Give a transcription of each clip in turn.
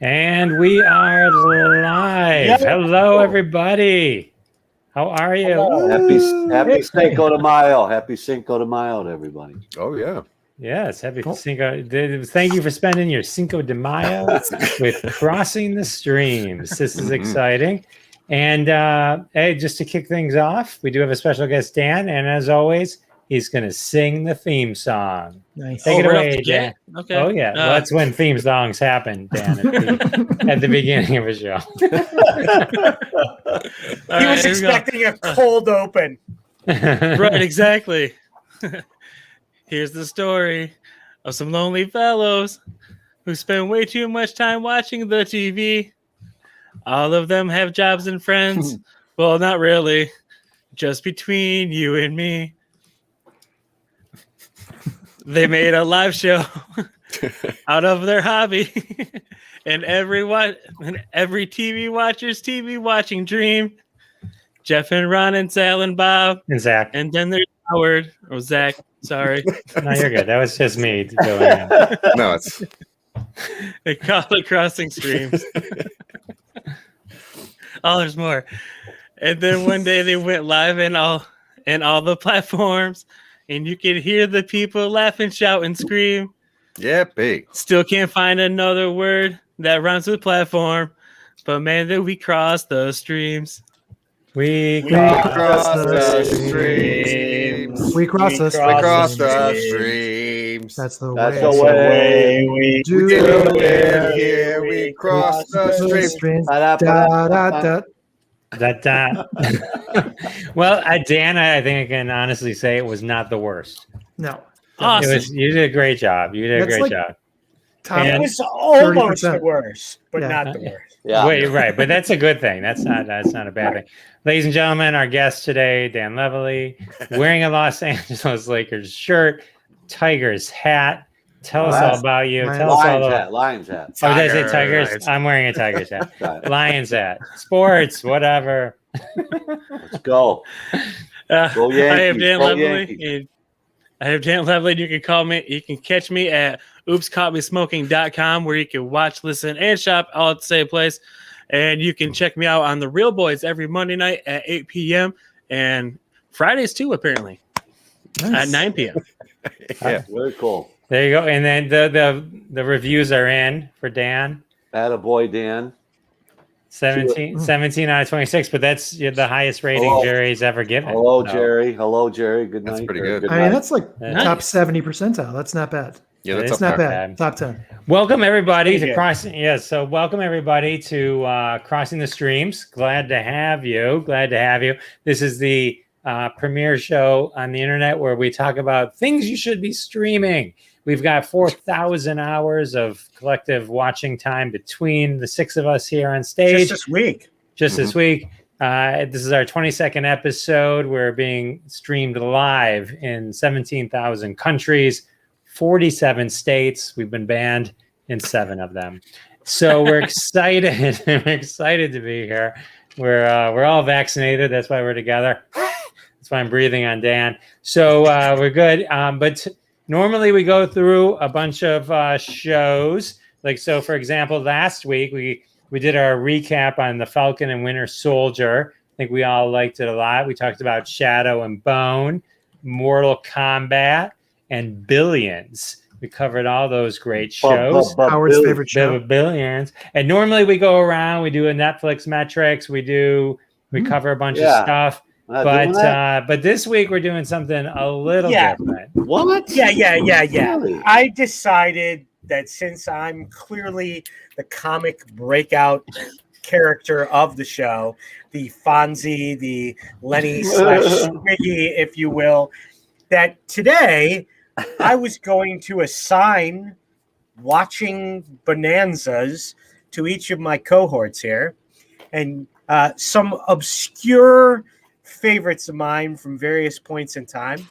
And we are live. Yep. Hello, everybody. How are you? Happy Cinco de Mayo. Happy Cinco de Mayo to everybody. Oh, yeah. Yes, happy Cinco. Thank you for spending your Cinco de Mayo with Crossing the Streams. This is exciting. And hey, just to kick things off, we do have a special guest, Dan. And as always, he's going to sing the theme song. Nice. Take it away, Dan. Okay. Oh, yeah. Well, that's when theme songs happen, Dan, at the beginning of a show. He was expecting a cold open. Right, exactly. Here's the story of some lonely fellows who spend way too much time watching the TV. All of them have jobs and friends. Well, not really. Just between you and me. They made a live show out of their hobby. and every TV watcher's TV watching dream. Jeff and Ron and Sal and Bob. And Zach. And then there's Howard. Or Zach. Sorry. No, you're good. That was just me doing it. No, it's They call it Crossing Streams. Oh, there's more. And then one day they went live in all the platforms, and you could hear the people laugh and shout and scream. yeah, big. Still can't find another word that rhymes with platform, but man, did we cross the streams. We cross the streams. We cross the We cross the streams. That's the way we We do it here. We cross the streams. Well, Dan, I think I can honestly say it was not the worst. No. Awesome. You did a great job. You did a great job. It was almost 30%. the worst, but Yeah. not the worst. Yeah. Wait, right, but that's a good thing. That's not a bad thing. Ladies and gentlemen, our guest today, Dan Levely, wearing a Los Angeles Lakers shirt, Tigers hat. Tell us all about you. Tell us all about Lions hat. Oh, did I say Tigers? Tigers. I'm wearing a Tigers hat. Lions hat. Sports, whatever. Let's go. Go Yankees. I am Dan Go Levely. Yankees. I have Dan Levely. You can call me. You can catch me at oopscaughtmesmoking.com, where you can watch, listen, and shop all at the same place. And you can check me out on The Real Boys every Monday night at 8 p.m. and Fridays too, apparently, at 9 p.m. Yeah. Very cool. There you go. And then the reviews are in for Dan. Attaboy, Dan. 17 out of 26, but that's the highest rating Hello. Jerry's ever given. Hello, So, Jerry. Hello, Jerry. Good That's night. pretty or good. I mean, night. that's like Nice. top 70 percentile. That's not bad. Yeah, It's that's It's up not there. bad. Top 10. Welcome everybody Thank to you. Crossing. Yes, so welcome everybody to Crossing the Streams. Glad to have you. This is the premiere show on the internet where we talk about things you should be streaming. We've got 4,000 hours of collective watching time between the six of us here on stage. Just this week. This week. This is our 22nd episode. We're being streamed live in 17,000 countries, 47 states. We've been banned in 7 of them. So we're excited. We're excited to be here. We're all vaccinated. That's why we're together. That's why I'm breathing on Dan. So we're good. But normally we go through a bunch of shows. Like, so for example, last week we did our recap on the Falcon and Winter Soldier. I think we all liked it a lot. We talked about Shadow and Bone, Mortal Kombat, and Billions. We covered all those great shows. Howard's favorite show. Billions. And normally we go around, we do a Netflix metrics, we cover a bunch of stuff. But this week we're doing something a little different. What? Yeah. Really? I decided that since I'm clearly the comic breakout character of the show, the Fonzie, the Lenny / Squiggy, if you will, that today I was going to assign watching bonanzas to each of my cohorts here, and some obscure favorites of mine from various points in time.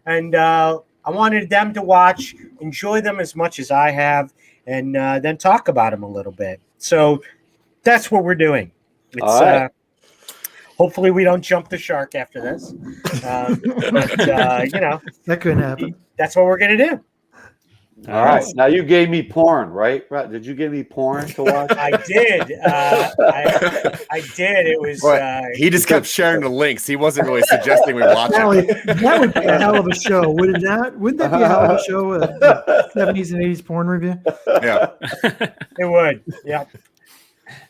And I wanted them to watch, enjoy them as much as I have, and then talk about them a little bit. So that's what we're doing. It's, all right. Hopefully we don't jump the shark after this. But, That couldn't happen. that's what we're going to do. All right. Now you gave me porn, right? Did you give me porn to watch? I did. I did. It was. He just kept sharing the links. He wasn't really suggesting we watch Sally, it. that would be a hell of a show, wouldn't that? Wouldn't that be a hell of a show? A 70s and 80s porn review. Yeah. It would. Yep.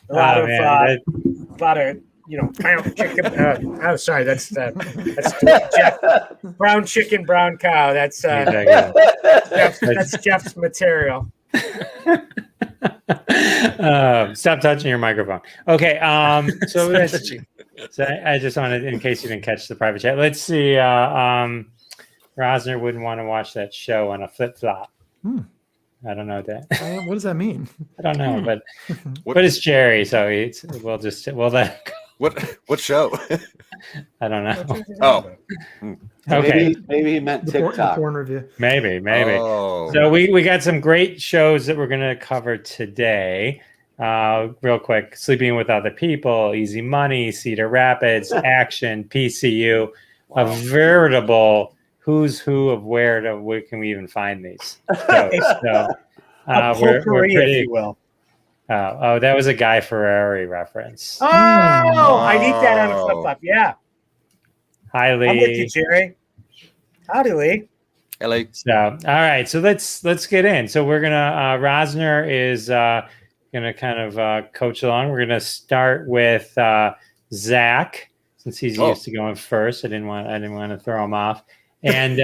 A lot of pound chicken. Sorry, that's Jeff. Brown chicken, brown cow. That's Jeff's material. Stop touching your microphone. Okay. So I just wanted, in case you didn't catch the private chat, let's see. Rosner wouldn't want to watch that show on a flip flop. I don't know that. What does that mean? I don't know, but it's Jerry, so we'll let. What show? I don't know. Oh, okay. Maybe he meant TikTok. The porn review. Maybe. Oh. So we got some great shows that we're going to cover today. Real quick: Sleeping with Other People, Easy Money, Cedar Rapids, Action, PCU, a veritable who's who of where can we even find these shows. So we're pretty. If you will. Oh, that was a Guy Fieri reference. Oh, I need that on a flip flop. Yeah. Hi, Lee. I'm with you, Jerry. Howdy, Lee. LA. So, all right. So let's get in. So we're gonna Rosner is gonna kind of coach along. We're gonna start with Zach since he's used to going first. I didn't want to throw him off. And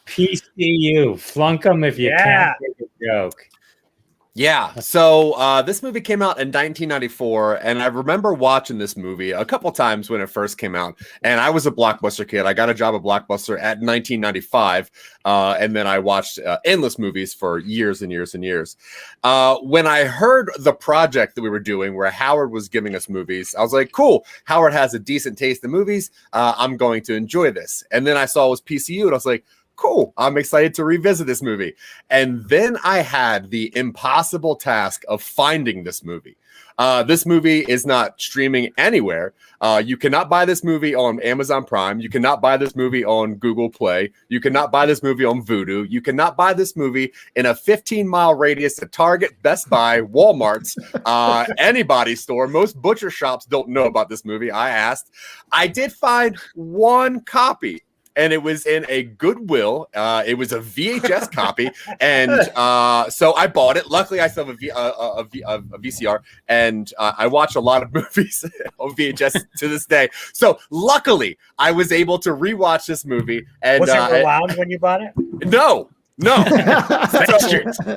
PCU, flunk them if you can't make a joke. Yeah. So this movie came out in 1994, and I remember watching this movie a couple times when it first came out. And I was a Blockbuster kid. I got a job at Blockbuster at 1995, and then I watched endless movies for years and years and years. When I heard the project that we were doing, where Howard was giving us movies, I was like, "Cool, Howard has a decent taste in movies. I'm going to enjoy this." And then I saw it was PCU, and I was like, cool, I'm excited to revisit this movie. And then I had the impossible task of finding this movie. This movie is not streaming anywhere. You cannot buy this movie on Amazon Prime. You cannot buy this movie on Google Play. You cannot buy this movie on Vudu. You cannot buy this movie in a 15-mile radius of Target, Best Buy, Walmart's, anybody's store. Most butcher shops don't know about this movie. I asked. I did find one copy, and it was in a Goodwill. It was a VHS copy, and so I bought it. Luckily, I still have a VCR, and I watch a lot of movies on VHS to this day. So luckily, I was able to rewatch this movie. And was it rewound when you bought it? No. So,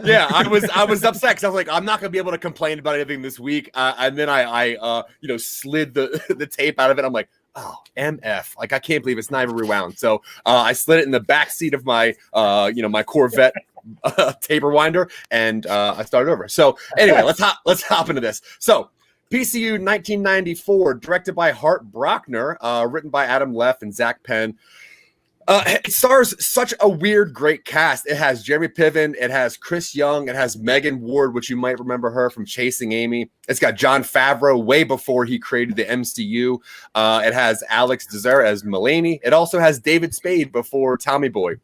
yeah, I was upset because I was like, I'm not gonna be able to complain about anything this week. And then I slid the tape out of it. I'm like, oh, MF. Like, I can't believe it's not even rewound. So I slid it in the back seat of my, my Corvette tape rewinder, and I started over. So anyway, let's hop into this. So PCU 1994, directed by Hart Brockner, written by Adam Leff and Zach Penn. It stars such a weird, great cast. It has Jeremy Piven. It has Chris Young. It has Megan Ward, which you might remember her from Chasing Amy. It's got Jon Favreau way before he created the MCU. It has Alex Dessert as Mulaney. It also has David Spade before Tommy Boy.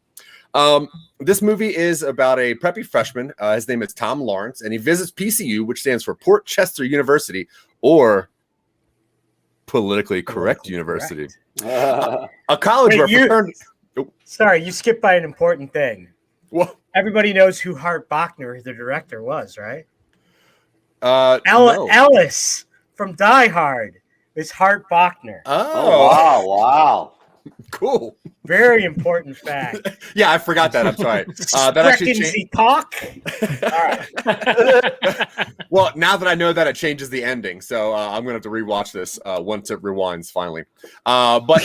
This movie is about a preppy freshman. His name is Tom Lawrence, and he visits PCU, which stands for Port Chester University, or Politically Correct University. A college where fraternities... Sorry, you skipped by an important thing. What? Everybody knows who Hart Brockner, the director, was, right? No. Ellis from Die Hard is Hart Brockner. Oh, wow. Cool. Very important fact. Yeah, I forgot that. I'm sorry. That actually changed. Talk. All right. Well, now that I know that, it changes the ending, so I'm gonna have to rewatch this once it rewinds finally. But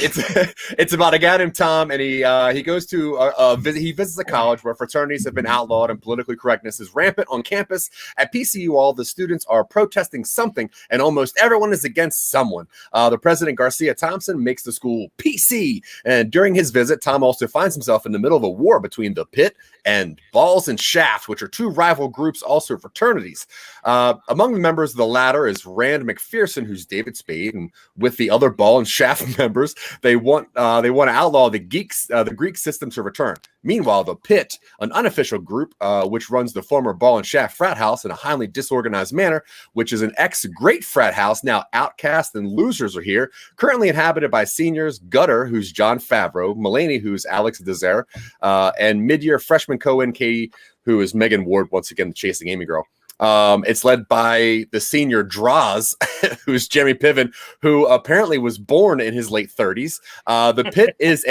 it's about a guy named Tom, and he goes to he visits a college where fraternities have been outlawed and politically correctness is rampant on campus. At PCU, all the students are protesting something, and almost everyone is against someone. The president, Garcia Thompson, makes the school PC, and during his his visit, Tom also finds himself in the middle of a war between the Pit and Balls and Shaft, which are two rival groups, also fraternities. Among the members of the latter is Rand McPherson, who's David Spade, and with the other Ball and Shaft members, they want to outlaw the Greek system to return. Meanwhile, the Pit, an unofficial group which runs the former Ball and Shaft frat house in a highly disorganized manner, which is an ex-great frat house, now outcast and losers are here, currently inhabited by seniors Gutter, who's John Favreau, Mulaney, who's Alex Desire, and mid-year freshman Cohen Katie, who is Megan Ward, once again, the Chasing Amy girl. It's led by the senior Draws, who's Jeremy Piven, who apparently was born in his late 30s. The Pit is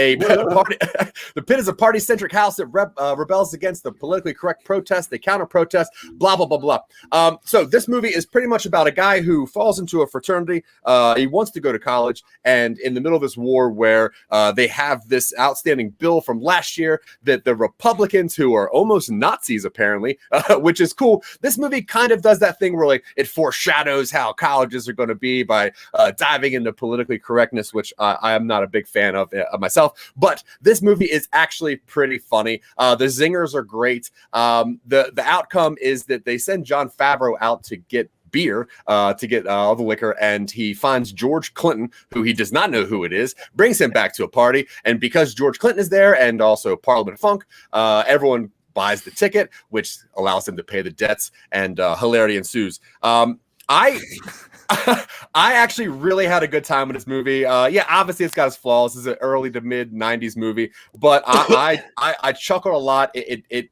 a party-centric house that rebels against the politically correct protest. They counter-protest, blah, blah, blah, blah. So this movie is pretty much about a guy who falls into a fraternity. He wants to go to college, and in the middle of this war where they have this outstanding bill from last year that the Republicans, who are almost Nazis apparently, which is cool, this movie kind of does that thing where like it foreshadows how colleges are going to be by diving into politically correctness, which I am not a big fan of myself. But this movie is actually pretty funny. The zingers are great. The outcome is that they send John Favreau out to get beer, to get all the liquor, and he finds George Clinton, who he does not know who it is, brings him back to a party, and because George Clinton is there and also Parliament Funk, everyone buys the ticket, which allows him to pay the debts, and hilarity ensues. I actually really had a good time with this movie. Yeah, obviously it's got its flaws. This is an early to mid 90s movie, but I chuckled a lot. It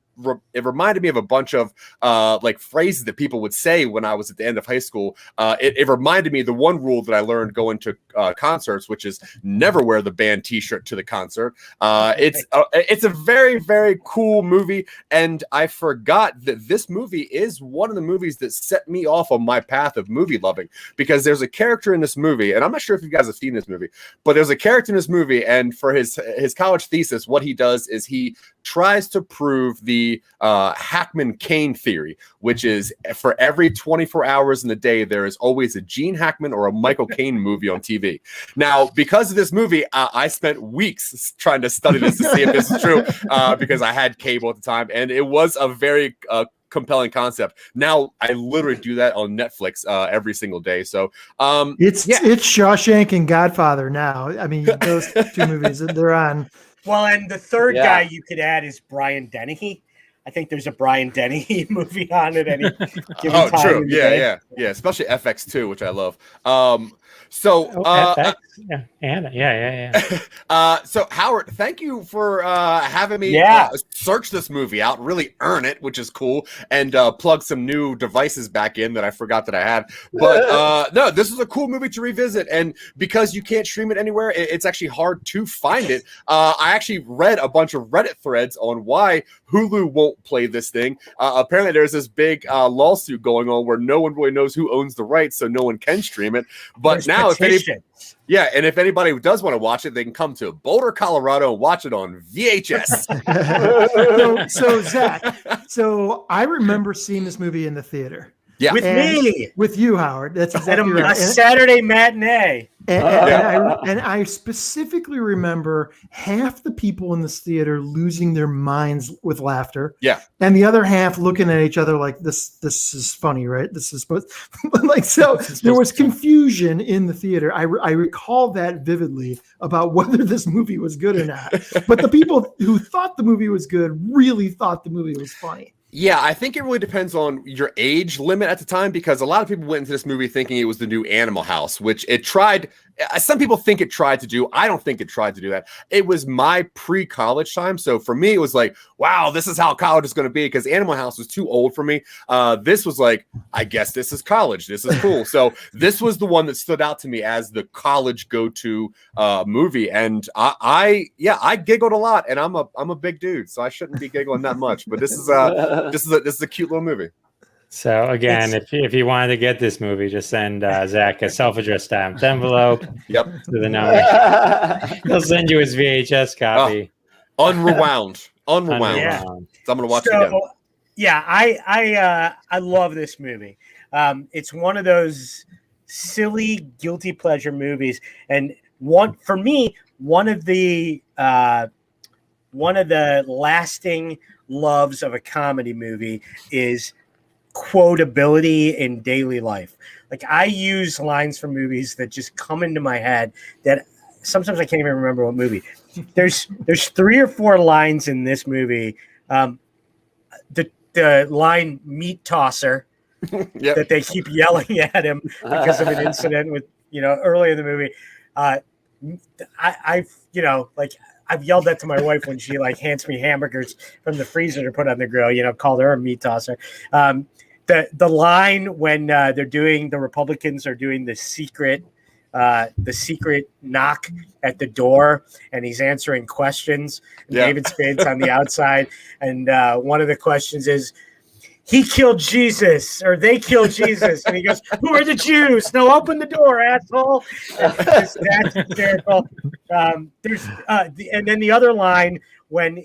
reminded me of a bunch of like phrases that people would say when I was at the end of high school. It reminded me of the one rule that I learned going to concerts, which is never wear the band T-shirt to the concert. It's a very, very cool movie, and I forgot that this movie is one of the movies that set me off on my path of movie loving, because there's a character in this movie, and I'm not sure if you guys have seen this movie, but there's a character in this movie, and for his college thesis, what he does is he tries to prove the Hackman-Cain theory, which is for every 24 hours in the day, there is always a Gene Hackman or a Michael Caine movie on TV. Now, because of this movie, I spent weeks trying to study this to see if this is true, because I had cable at the time, and it was a very compelling concept. Now I literally do that on Netflix every single day. So it's Shawshank and Godfather now. I mean, those two movies they're on. Well, and the third guy you could add is Brian Dennehy. I think there's a Brian Dennehy movie on it. Oh, true. Yeah. Especially FX2, which I love. FX? So Howard, thank you for having me search this movie out, really earn it, which is cool, and plug some new devices back in that I forgot that I had. But no, this is a cool movie to revisit, and because you can't stream it anywhere, it's actually hard to find it. I actually read a bunch of Reddit threads on why Hulu won't play this thing. Apparently there's this big lawsuit going on where no one really knows who owns the rights, so no one can stream it. But now if anybody does want to watch it, they can come to Boulder, Colorado and watch it on VHS. so Zach, so I remember seeing this movie in the theater. Yeah. With you, Howard. That's exactly right. A Saturday matinee. And I specifically remember half the people in this theater losing their minds with laughter. Yeah. And the other half looking at each other like this is funny, right? This is supposed like, so there was confusion in the theater. I recall that vividly about whether this movie was good or not. But the people who thought the movie was good really thought the movie was funny. Yeah, I think it really depends on your age limit at the time, because a lot of people went into this movie thinking it was the new Animal House, which it tried. Some people think it tried to do. I don't think it tried to do that. It was my pre-college time. So for me, it was like, wow, this is how college is going to be, because Animal House was too old for me. This was like, I guess this is college. This is cool. So this was the one that stood out to me as the college go-to movie. And I giggled a lot, and I'm a big dude, so I shouldn't be giggling that much. But this is a cute little movie. So again, if you wanted to get this movie, just send Zach a self-addressed stamped envelope. Yep. To the number. He'll send you his VHS copy. Unrewound. Yeah. So I'm gonna watch it again. Yeah, I love this movie. It's one of those silly guilty pleasure movies, and one of the lasting loves of a comedy movie is quotability in daily life. Like, I use lines from movies that just come into my head that sometimes I can't even remember what movie. There's 3 or 4 lines in this movie. The line "meat tosser" Yep. that they keep yelling at him because of an incident with, early in the movie. I've yelled that to my wife when she hands me hamburgers from the freezer to put on the grill, called her a meat tosser. The line when the Republicans are doing the secret knock at the door, and he's answering questions. And David Spade's on the outside, and one of the questions is, "He killed Jesus," or "They killed Jesus," and he goes, "Who are the Jews? No, open the door, asshole." That's hysterical. And then the other line when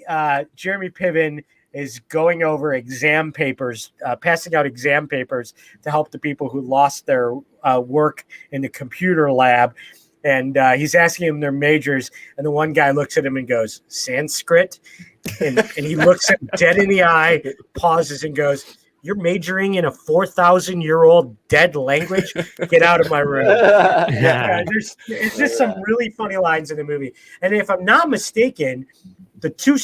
Jeremy Piven is going over exam papers, passing out exam papers to help the people who lost their work in the computer lab. And he's asking them their majors. And the one guy looks at him and goes, "Sanskrit." And he looks him dead in the eye, pauses and goes, "You're majoring in a 4,000-year-old dead language? Get out of my room." There's just some really funny lines in the movie. And if I'm not mistaken, the two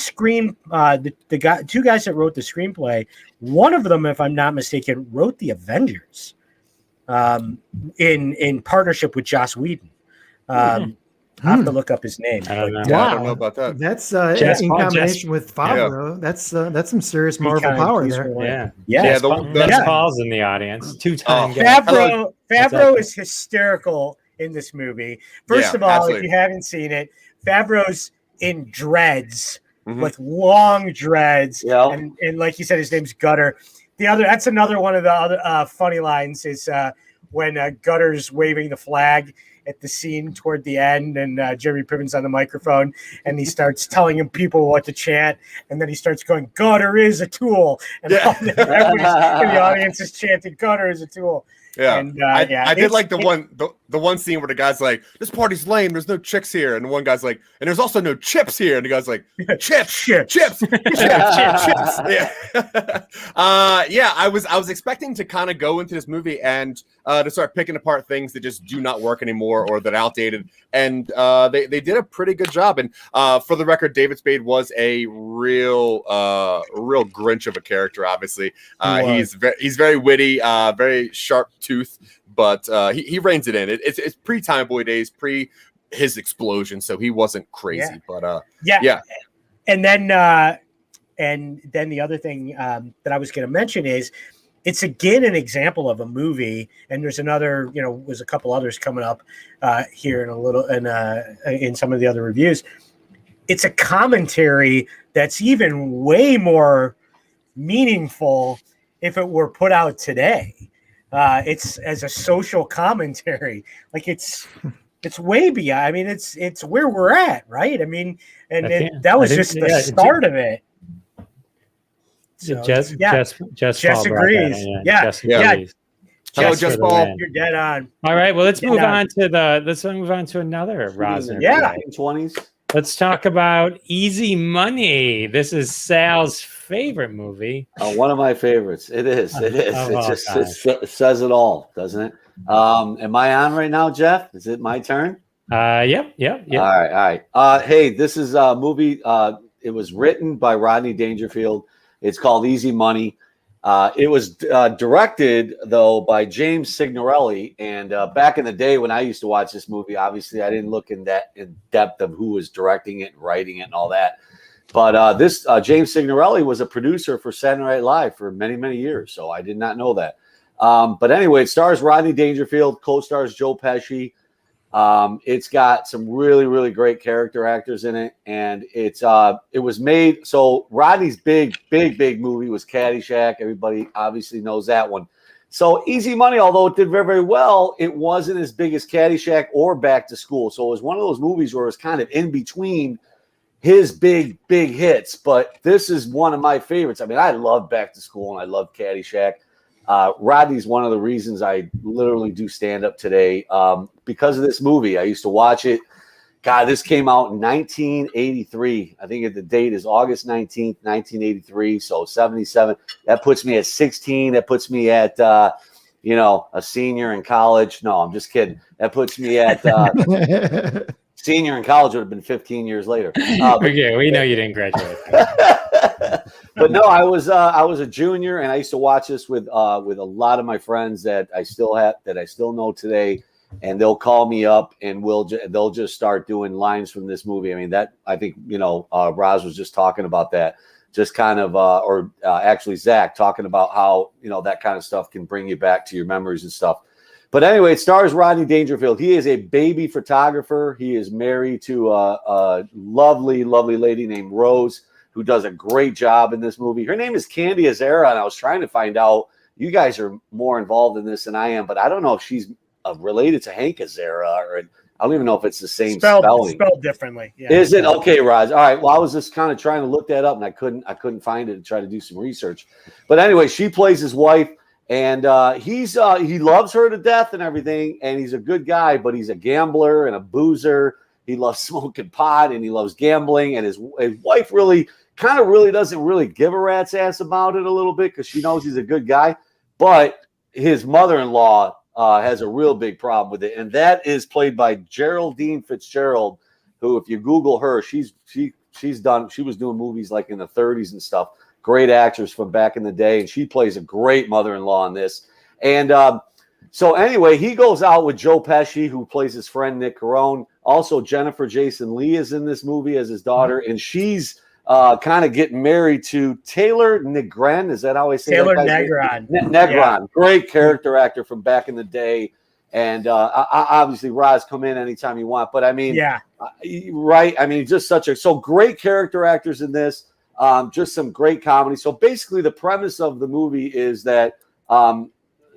guys that wrote the screenplay, one of them, if I'm not mistaken, wrote the Avengers in partnership with Joss Whedon. I have to look up his name. I don't know about that. That's in combination with Favreau. Yeah. That's some serious Marvel power there. That's Paul's in the audience. 2-time guy. Favreau is hysterical in this movie. First of all, absolutely. If you haven't seen it, Favreau's in dreads, with long dreads, and like you said, his name's Gutter. That's another one of the other funny lines is when Gutter's waving the flag at the scene toward the end, and Jeremy Piven's on the microphone, and he starts telling people what to chant, and then he starts going, "Gutter is a tool," and everybody in the audience is chanting, "Gutter is a tool." Yeah, and, I did like the one scene where the guy's like, "This party's lame. There's no chicks here," and the one guy's like, "And there's also no chips here," and the guy's like, "Chips." Yeah, I was expecting to kind of go into this movie and to start picking apart things that just do not work anymore or that are outdated, and they did a pretty good job. And for the record, David Spade was a real Grinch of a character. Obviously, he's very witty, very sharp tooth, but he reins it in. It's pre Time Boy days, pre his explosion, so he wasn't crazy. But and then the other thing that I was going to mention is it's again an example of a movie, and there's another, there's a couple others coming up here in a little, and in some of the other reviews. It's a commentary that's even way more meaningful if it were put out today. It's as a social commentary, like it's way beyond. I mean, it's where we're at, right? I mean, that was just the start of it. So, Jess agrees. Jess agrees. Hello, Jess Paul. You're dead on. All right. Well, let's move on to another ROSNER. Yeah. 20s. Let's talk about Easy Money. This is Sal's favorite movie. One of my favorites. It is. It says it all, doesn't it? Am I on right now, Jeff? Is it my turn? Yep. All right. Hey, this is a movie. It was written by Rodney Dangerfield. It's called Easy Money. It was directed, though, by James Signorelli. And back in the day when I used to watch this movie, obviously I didn't look in depth of who was directing it and writing it and all that. But this James Signorelli was a producer for Saturday Night Live for many, many years. So I did not know that. But anyway, it stars Rodney Dangerfield, co-stars Joe Pesci. It's got some really, really great character actors in it. And it was made. So Rodney's big movie was Caddyshack. Everybody obviously knows that one. So Easy Money, although it did very, very well, it wasn't as big as Caddyshack or Back to School. So it was one of those movies where it was kind of in between his big hits. But this is one of my favorites. I mean, I love Back to School and I love Caddyshack. Rodney's one of the reasons I literally do stand up today because of this movie. I used to watch it God, this came out in 1983. I think the date is August 19th, 1983. So 77. That puts me at 16. That puts me at, a senior in college. No, I'm just kidding. That puts me at senior in college would have been 15 years later. Okay, we know you didn't graduate. But no, I was a junior, and I used to watch this with a lot of my friends that I still know today. And they'll call me up, and they'll just start doing lines from this movie. I mean, I think Roz was just talking about that, just kind of, actually Zach talking about how that kind of stuff can bring you back to your memories and stuff. But anyway, it stars Rodney Dangerfield. He is a baby photographer. He is married to a lovely, lovely lady named Rose, who does a great job in this movie. Her name is Candy Azera, and I was trying to find out. You guys are more involved in this than I am, but I don't know if she's related to Hank Azera, or I don't even know if it's the same spelling. Spelled differently. Yeah. Is it? Okay, Roz. All right. Well, I was just kind of trying to look that up, and I couldn't find it and try to do some research. But anyway, she plays his wife, and he loves her to death and everything, and he's a good guy, but he's a gambler and a boozer. He loves smoking pot and he loves gambling, and his wife really doesn't really give a rat's ass about it a little bit because she knows he's a good guy, but his mother-in-law has a real big problem with it, and that is played by Geraldine Fitzgerald, who, if you Google her, she was doing movies like in the 30s and stuff. Great actress from back in the day, and she plays a great mother-in-law in this. And so anyway, he goes out with Joe Pesci, who plays his friend Nick Carone. Also, Jennifer Jason Leigh is in this movie as his daughter, and she's kind of getting married to Taylor Negron. Is that how I say Taylor that? Negron. Negron. Yeah. Great character actor from back in the day. And obviously, Roz, come in anytime you want. But I mean, yeah, right. I mean, just so great character actors in this. Just some great comedy. So basically, the premise of the movie is that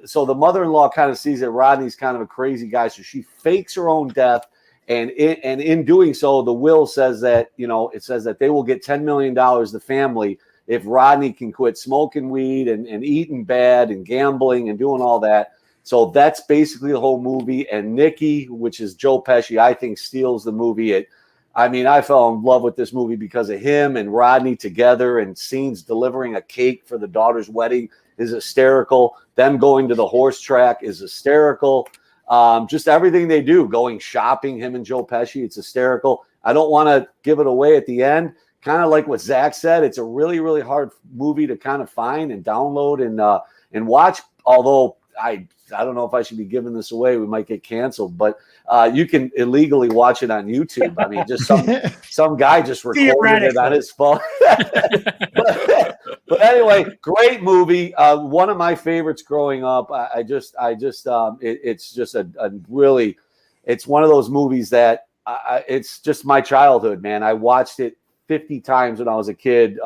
so the mother-in-law kind of sees that Rodney's kind of a crazy guy, so she fakes her own death. And in doing so, the will says that, it says that they will get $10 million, the family, if Rodney can quit smoking weed and eating bad and gambling and doing all that. So that's basically the whole movie. And Nikki, which is Joe Pesci, I think steals the movie. I fell in love with this movie because of him and Rodney together, and scenes delivering a cake for the daughter's wedding is hysterical. Them going to the horse track is hysterical. Just everything they do, going shopping, him and Joe Pesci, it's hysterical. I don't want to give it away at the end. Kind of like what Zach said, it's a really, really hard movie to kind of find and download and watch. Although I don't know if I should be giving this away. We might get canceled, but you can illegally watch it on YouTube. I mean, just some guy just recorded it on his phone. But anyway, great movie. One of my favorites growing up. It's just a really, it's one of those movies that it's just my childhood, man. I watched it 50 times when I was a kid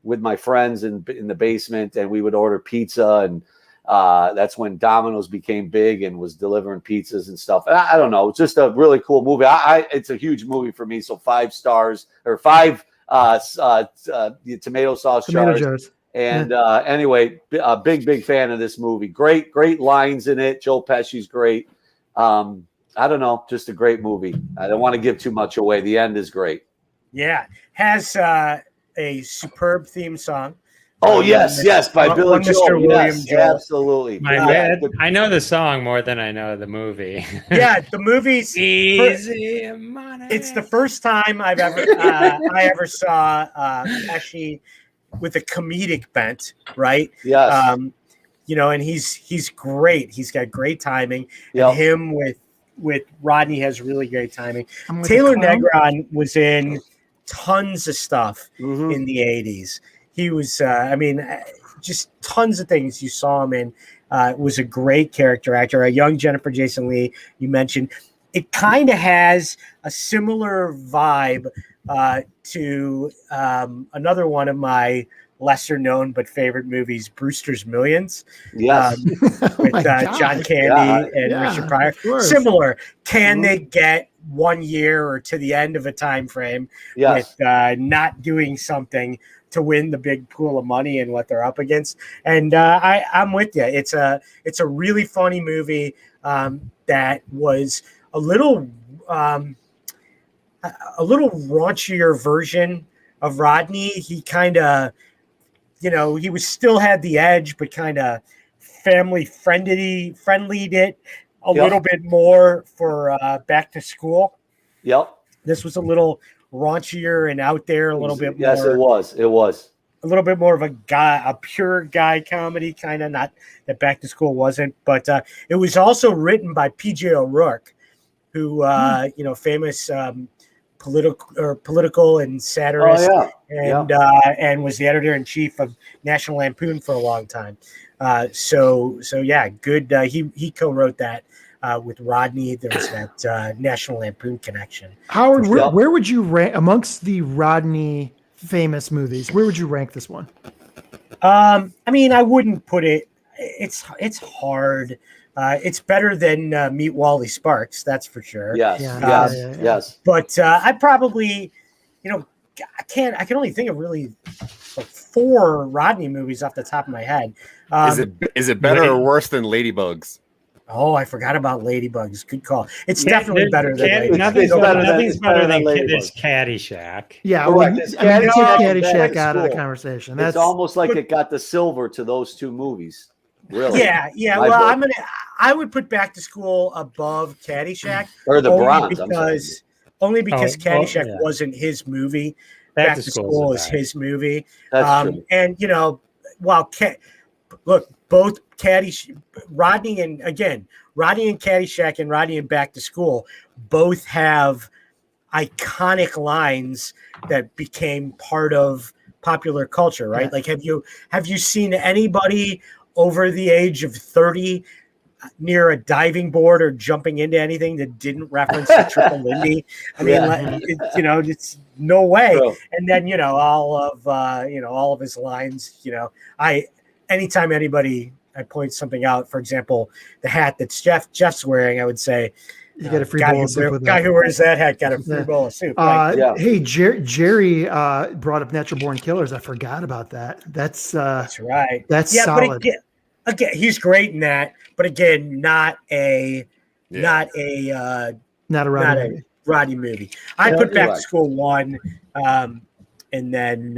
with my friends in the basement, and we would order pizza, and that's when Domino's became big and was delivering pizzas and stuff. I don't know. It's just a really cool movie. It's a huge movie for me. So 5 stars or 5 tomato sauce jars. And anyway, a big fan of this movie. Great lines in it. Joe Pesci's great. I don't know, just a great movie. I don't want to give too much away. The end is great. Yeah, has a superb theme song. Oh yes, by Billy Joel. Yes, absolutely. I know the song more than I know the movie. Yeah, the movie's easy money. It's the first time I ever saw Pesci with a comedic bent, right? Yes. And he's great. He's got great timing. Yep. And him with Rodney has really great timing. Taylor Negron was in tons of stuff in the 80s. He was, just tons of things you saw him in. Was a great character actor, a young Jennifer Jason Leigh, you mentioned. It kind of has a similar vibe to another one of my lesser known but favorite movies, Brewster's Millions. Yes. With John Candy and Richard Pryor. Similar. Can they get 1 year or to the end of a time frame with not doing something to win the big pool of money and what they're up against? And I'm with you. It's a really funny movie that was a little a little raunchier version of Rodney. He kind of, he was still had the edge, but kind of family friendlied it a little bit more for Back to School. Yep. This was a little raunchier and out there, a little bit more. Yes, it was. It was a little bit more of a pure guy comedy, kind of. Not that Back to School wasn't, but it was also written by P.J. O'Rourke, who famous political and satirist, and was the editor in chief of National Lampoon for a long time. So good. He co-wrote that with Rodney. There's that National Lampoon connection. Howard, where would you rank amongst the Rodney famous movies? Where would you rank this one? I wouldn't put it. It's hard. It's better than Meet Wally Sparks, that's for sure. Yes, yes. But I probably, I can only think of really like 4 Rodney movies off the top of my head. Is it better or worse than Ladybugs? Oh, I forgot about Ladybugs. Good call. It's definitely better than Ladybugs. Nothing's better than this Caddyshack. Yeah, take Caddyshack out of the conversation. It's almost like it got the silver to those 2 movies. Really? Yeah. Well, I would put Back to School above Caddyshack, or the bronze, only because Caddyshack wasn't his movie. Back to School is his movie. That's true. And look, both Rodney and Caddyshack and Rodney and Back to School both have iconic lines that became part of popular culture, right? Yeah. Like, have you seen anybody over the age of 30 near a diving board or jumping into anything that didn't reference the Triple Lindy? It's no way. True. And then, all of his lines, anytime I point something out, for example, the hat that Jeff's wearing, I would say, you get a free bowl of soup with guy who wears that hat got a free bowl of soup. Right? Hey, Jerry brought up Natural Born Killers. I forgot about that. That's right. That's solid. But again, he's great in that. But again, not a Rodney movie. I put Back to School 1, and then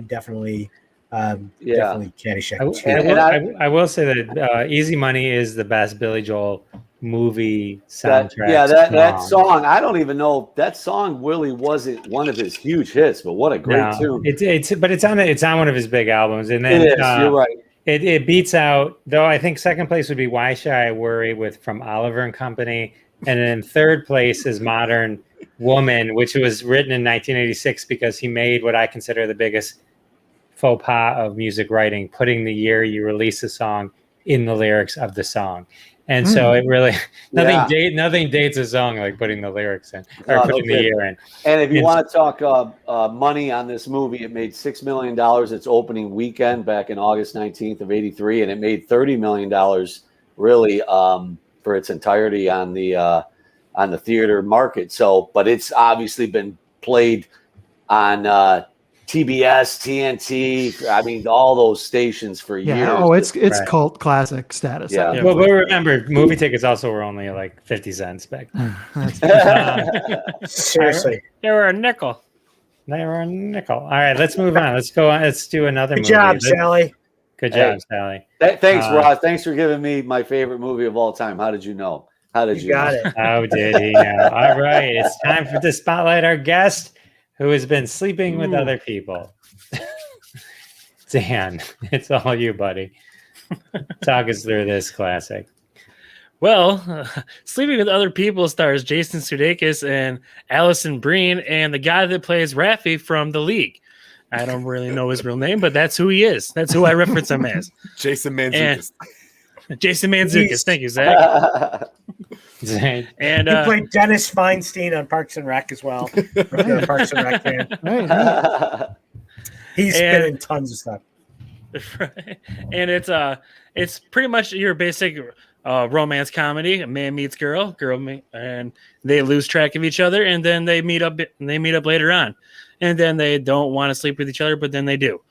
definitely Caddyshack 2. I will say that Easy Money is the best Billy Joel movie soundtrack. That song, I don't even know, that song really wasn't one of his huge hits, but what a great tune. It's on one of his big albums, and then you're right. It beats out, though. I think second place would be Why Should I Worry from Oliver and Company, and then third place is Modern Woman, which was written in 1986 because he made what I consider the biggest faux pas of music writing, putting the year you release a song in the lyrics of the song. And so it really nothing dates a song like putting the lyrics in or putting the year in. And if you want to talk money on this movie, it made $6 million its opening weekend back in August 19th of '83, and it made $30 million really for its entirety on the theater market. So, but it's obviously been played on TBS, TNT, all those stations for years. Oh, it's cult classic status. Yeah. Well, but remember, movie tickets also were only like 50 cents back then. Seriously. They were a nickel. All right, let's move on. Let's go on. Let's do another movie. Good job, Sally. Good job, Sally. Thanks, Ross. Thanks for giving me my favorite movie of all time. How did you know? You got it. How did he know? All right, it's time to spotlight our guest who has been sleeping with other people. Dan, it's all you, buddy. Talk us through this classic. Well, Sleeping with Other People stars Jason Sudeikis and Alison Breen and the guy that plays Raffi from The League. I don't really know his real name, but that's who he is. That's who I reference him as. Jason Mantzoukas. Jason Mantzoukas. Thank you, Zach. And he played Dennis Feinstein on Parks and Rec as well. Parks and Rec fan. Right. He's been in tons of stuff. Right. And it's pretty much your basic romance comedy. A man meets girl, and they lose track of each other, and then they meet up later on, and then they don't want to sleep with each other, but then they do,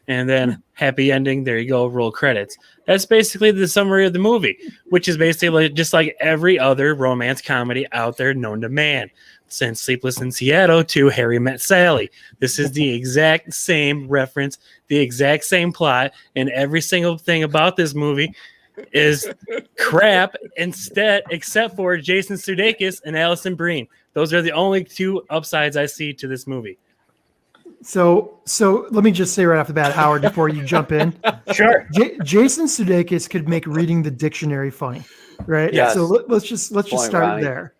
and then happy ending. There you go. Roll credits. That's basically the summary of the movie, which is basically just like every other romance comedy out there known to man. Since Sleepless in Seattle to Harry Met Sally. This is the exact same reference, the exact same plot, and every single thing about this movie is crap except for Jason Sudeikis and Alison Breen. Those are the only two upsides I see to this movie. So let me just say right off the bat, Howard, before you jump in. Sure. Jason Sudeikis could make reading the dictionary funny, right? Yes. So let's just start Ronnie. there.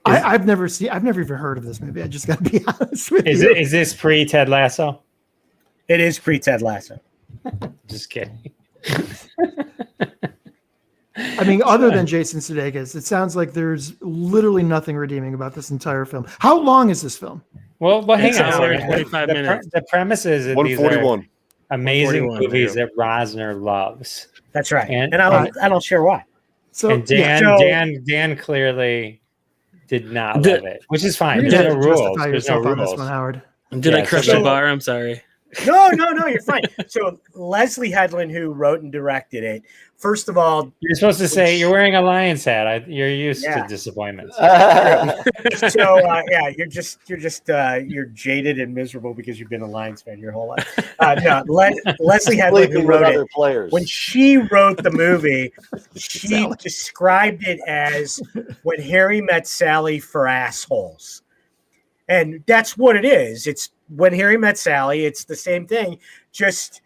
I've never even heard of this movie. I just got to be honest with you. Is this pre Ted Lasso? It is pre Ted Lasso. Just kidding. I mean, other than Jason Sudeikis, it sounds like there's literally nothing redeeming about this entire film. How long is this film? Well, hang It's on. an hour Howard. and 25 minutes. The premise is that these are 141. amazing 141, movies yeah. that Rosner loves. That's right. And- And I don't share why. So And yeah, Dan clearly did not Did- love it, which is fine. you're There's gonna no have to rules. justify There's no yourself on this rules. one, Howard. Did I Yeah, crush so- the bar? I'm sorry. No, you're fine. So Leslie Headland, who wrote and directed it, first of all, You're supposed to say you're wearing a Lion's hat. You're used Yeah. to disappointments. you're jaded and miserable because you've been a Lions fan your whole life. Leslie Headland, who Sleeping with wrote it, other players. when she wrote the movie, she described it as When Harry Met Sally for assholes. And that's what it is. It's When Harry Met Sally. It's the same thing. Just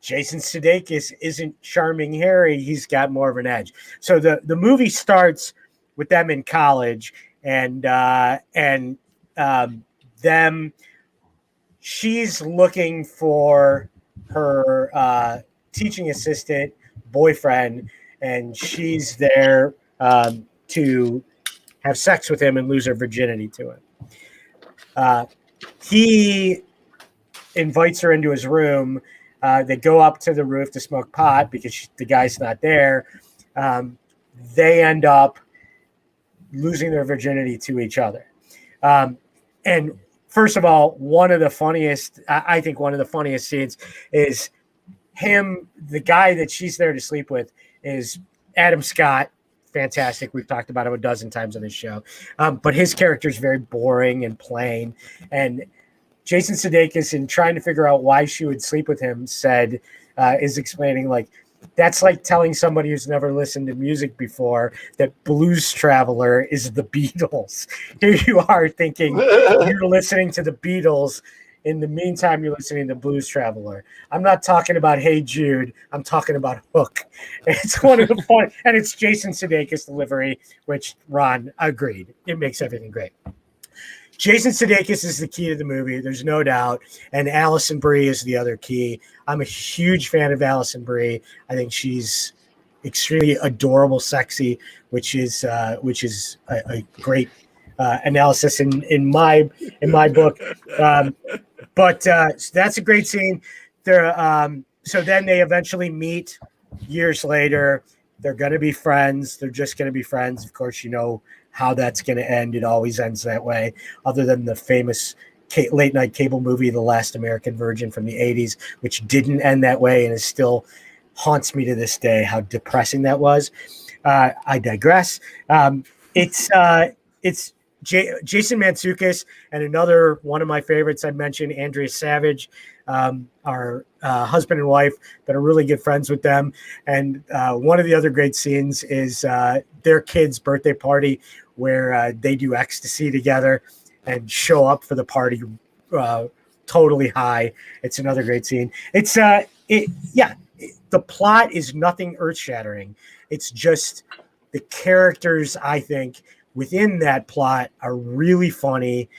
Jason Sudeikis isn't charming Harry. He's got more of an edge. So the movie starts with them in college and them. She's looking for her teaching assistant boyfriend, and she's there to have sex with him and lose her virginity to him. He invites her into his room. They go up to the roof to smoke pot because the guy's not there. They end up losing their virginity to each other. And first of all, I think one of the funniest scenes is him, the guy that she's there to sleep with is Adam Scott. Fantastic. We've talked about him a dozen times on this show. But his character is very boring and plain. And Jason Sudeikis, in trying to figure out why she would sleep with him, is explaining, like, that's like telling somebody who's never listened to music before that Blues Traveler is the Beatles. Here you are thinking you're listening to the Beatles. In the meantime, you're listening to Blues Traveler. I'm not talking about Hey Jude. I'm talking about Hook. It's one of the fun, and it's Jason Sudeikis delivery, which Ron agreed. It makes everything great. Jason Sudeikis is the key to the movie. There's no doubt. And Alison Brie is the other key. I'm a huge fan of Alison Brie. I think she's extremely adorable, sexy, which is a great analysis in my book. But that's a great scene. So then they eventually meet years later. They're going to be friends. They're just going to be friends. Of course, you know how that's going to end. It always ends that way, other than the famous late night cable movie, The Last American Virgin from the 80s, which didn't end that way and it still haunts me to this day how depressing that was. I digress. It's Jason Mantzoukas and another one of my favorites I mentioned, Andrea Savage, are husband and wife that are really good friends with them. And one of the other great scenes is their kid's birthday party where they do ecstasy together and show up for the party totally high. It's another great scene. The plot is nothing earth-shattering. It's just the characters, I think, within that plot are really funny.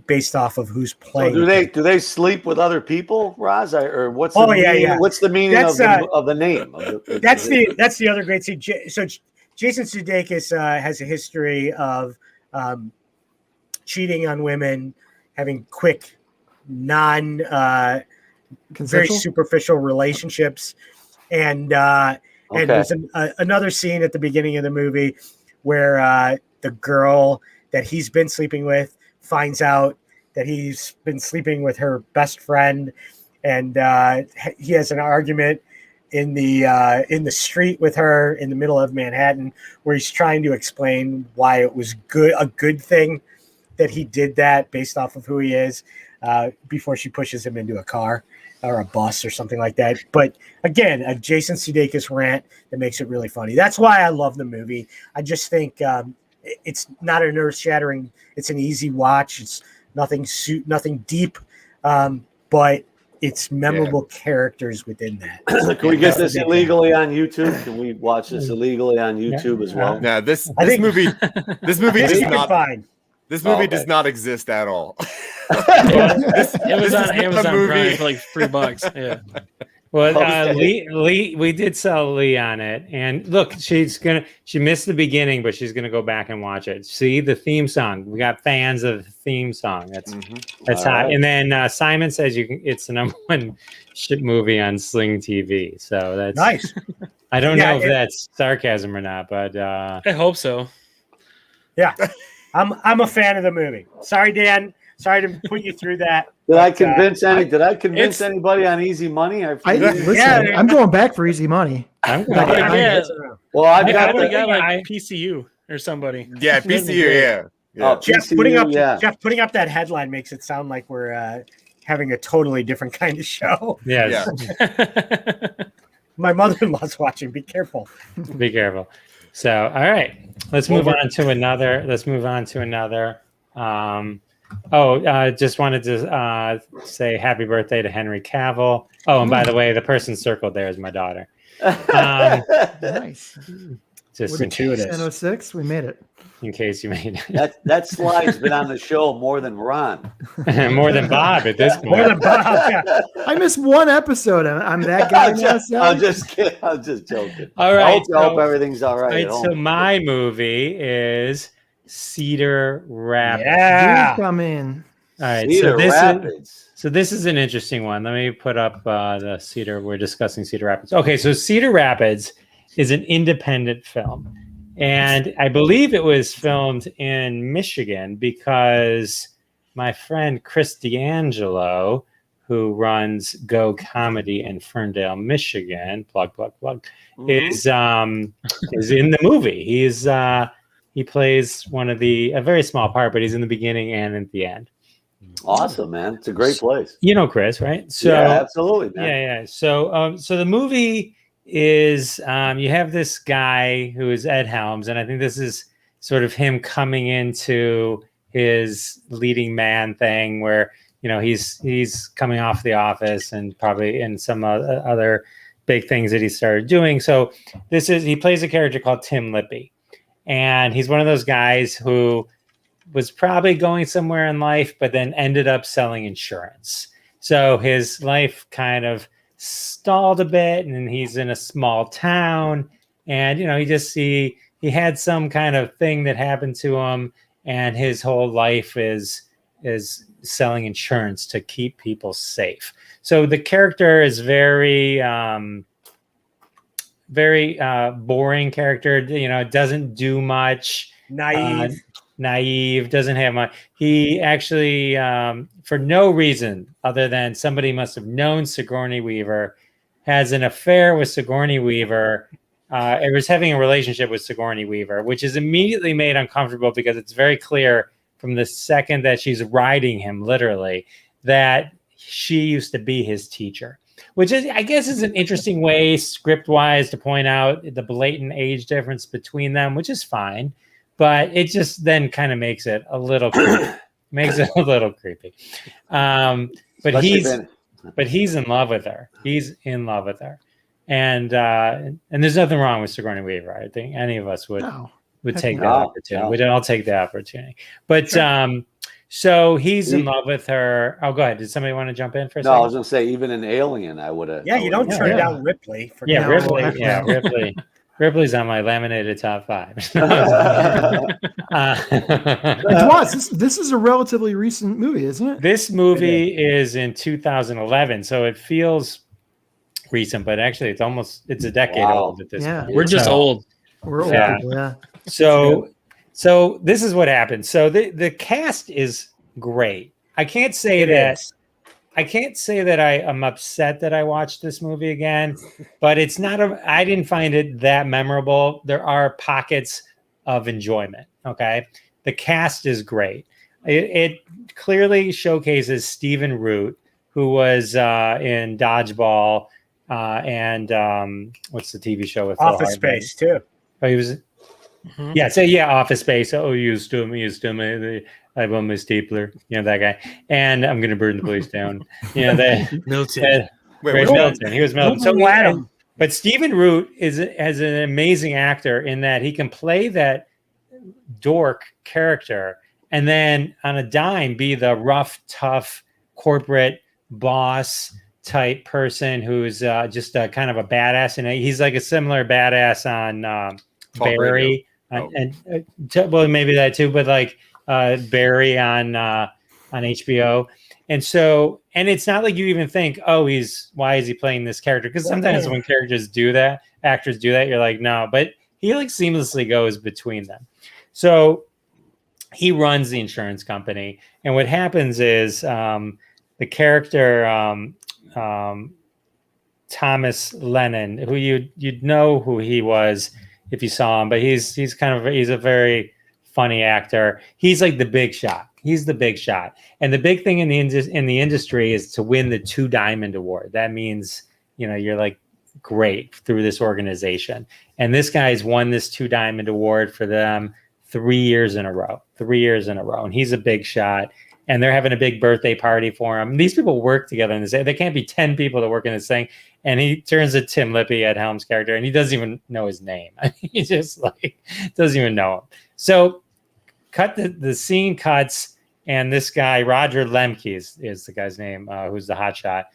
Based off of who's playing. So do they sleep with other people, Roz? Or what's the meaning? What's the meaning of the name? That's the other great scene. So Jason Sudeikis has a history of cheating on women, having quick, very superficial relationships, and there's another scene at the beginning of the movie. Where the girl that he's been sleeping with finds out that he's been sleeping with her best friend, and he has an argument in the street with her in the middle of Manhattan, where he's trying to explain why it was a good thing that he did that based off of who he is, before she pushes him into a car or a bus or something like that. But again, a Jason Sudeikis rant that makes it really funny. That's why I love the movie. I just think it's not an earth-shattering. It's an easy watch. It's nothing deep, but it's memorable characters within that. Can we get this illegally on YouTube? Can we watch this illegally on YouTube as well? No, this movie does not. Fine. This movie does not exist at all. It was on Amazon Prime for like $3. Yeah. Well, Lee, we did sell Lee on it, and look, she missed the beginning, but she's gonna go back and watch it. See the theme song. We got fans of the theme song. That's hot. Right. And then Simon says it's the #1 shit movie on Sling TV. So that's nice. I don't know if that's sarcasm or not, but I hope so. Yeah, I'm a fan of the movie. Sorry, Dan. Sorry to put you through that. Did I convince anybody on Easy Money? I'm going back for Easy Money. I've got like PCU or somebody. Yeah, PCU. Yeah. Jeff putting up that headline makes it sound like we're having a totally different kind of show. Yes. Yeah. My mother-in-law's watching. Be careful. Be careful. So, all right, let's move on to another. Just wanted to say happy birthday to Henry Cavill. Oh, and by the way, the person circled there is my daughter. Nice. Just intuitive. 10:06, we made it. In case you made it. That slide's been on the show more than Ron. More than Bob at this point. More than Bob. Yeah. I missed one episode. I'm that guy. I'm just kidding. I'm just joking. All right. I hope everything's all right. So my movie is Cedar Rapids. Yeah. Come in. All right. Cedar Rapids. So this is an interesting one. Let me put up the Cedar. We're discussing Cedar Rapids. Okay. So Cedar Rapids is an independent film. And I believe it was filmed in Michigan because my friend Chris D'Angelo, who runs Go Comedy in Ferndale, Michigan, plug, is in the movie. He plays a very small part, but he's in the beginning and at the end. Awesome, man! It's a great place. You know Chris, right? So yeah, absolutely, man. Yeah. So the movie is you have this guy who is Ed Helms, and I think this is sort of him coming into his leading man thing, where he's coming off The Office and probably in some other big things that he started doing. So he plays a character called Tim Lippy, and he's one of those guys who was probably going somewhere in life, but then ended up selling insurance. So his life kind of stalled a bit, and he's in a small town, and he had some kind of thing that happened to him, and his whole life is selling insurance to keep people safe. So the character is very boring character. Doesn't do much. Naive, doesn't have much. He actually, for no reason other than somebody must have known Sigourney Weaver, has an affair with Sigourney Weaver. It was having a relationship with Sigourney Weaver, which is immediately made uncomfortable because it's very clear from the second that she's riding him, literally, that she used to be his teacher. Which is, I guess, is an interesting way, script-wise, to point out the blatant age difference between them, which is fine. But it just then kind of makes it a little creepy. But he's in love with her. He's in love with her. And there's nothing wrong with Sigourney Weaver. I think any of us would take that opportunity. We'd all take the opportunity. But so he's in love with her. Oh, go ahead. Did somebody want to jump in for a second? No, I was going to say, even an Alien, I would have. Yeah, you don't turn down Ripley. Ripley. Ripley's on my laminated top 5. This is a relatively recent movie, isn't it? This movie is in 2011, so it feels recent, but actually it's a decade old at this point. We're just old. We're old. Yeah. So this is what happened. So the cast is great. I can't say It that. is. I can't say that I am upset that I watched this movie again, but it's not I didn't find it that memorable. There are pockets of enjoyment. Okay. The cast is great. It clearly showcases Stephen Root, who was in Dodgeball and what's the TV show with Phil Office Hartman? Space too. Oh, he was. Mhm. Yeah, Office Space. Oh, used to me. I want my stapler. You know that guy. And I'm gonna burn the place down. You know that. Milton. Wait, Ray which one? Milton. He was Milton. So, Adam. but Stephen Root has an amazing actor in that he can play that dork character and then on a dime be the rough, tough corporate boss type person who's just a kind of a badass, and he's like a similar badass on Talk Barry, radio. and well, maybe that too, but like Barry on HBO. And so, and it's not like you even think, oh, why is he playing this character? Because sometimes when actors do that, you're like, no, but he like seamlessly goes between them. So he runs the insurance company, and what happens is the character Thomas Lennon, who you'd know who he was if you saw him, but he's a very funny actor. He's like the big shot. He's the big shot, and the big thing in the industry is to win the 2 Diamond Award. That means you're like great through this organization, and this guy's won this 2 Diamond Award for them 3 years in a row. 3 years in a row, and he's a big shot. And they're having a big birthday party for him. These people work together in this. There can't be 10 people that work in this thing. And he turns to Tim Lippy at Helms' character, and he doesn't even know his name. He just like doesn't even know him. So the scene cuts, and this guy, Roger Lemke is the guy's name, who's the hotshot,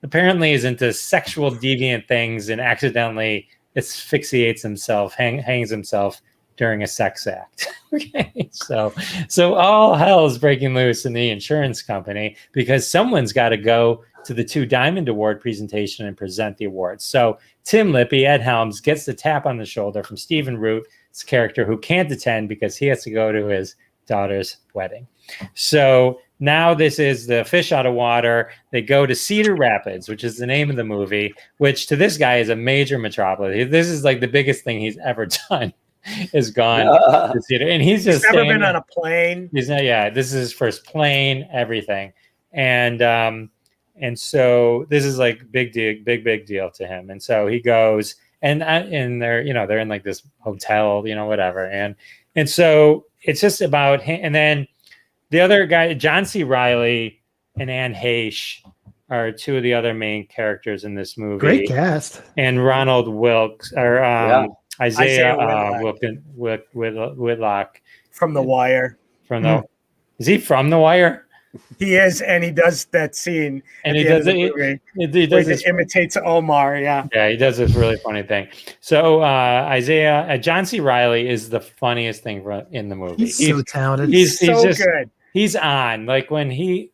apparently is into sexual deviant things and accidentally asphyxiates himself, hangs himself during a sex act. Okay, so all hell is breaking loose in the insurance company because someone's got to go to the 2 Diamond Award presentation and present the awards. So Tim Lippy, Ed Helms, gets the tap on the shoulder from Stephen Root's character, who can't attend because he has to go to his daughter's wedding. So now this is the fish out of water. They go to Cedar Rapids, which is the name of the movie, which to this guy is a major metropolis. This is like the biggest thing he's ever done. Is gone to theater, and he's never been on a plane. He's not. Yeah, this is his first plane. Everything, and so this is like big deal to him. And so he goes, and they're they're in like this hotel, whatever, and so it's just about him. And then the other guy, John C. Reilly and Anne Heche, are 2 of the other main characters in this movie. Great cast. And Ronald Wilkes or Isaiah Whitlock from The Wire. Is he from The Wire? He is, and he does that scene. And he does it. Imitates Omar. Yeah, he does this really funny thing. So John C. Reilly is the funniest thing in the movie. He's so talented. He's so just good. He's on. Like when he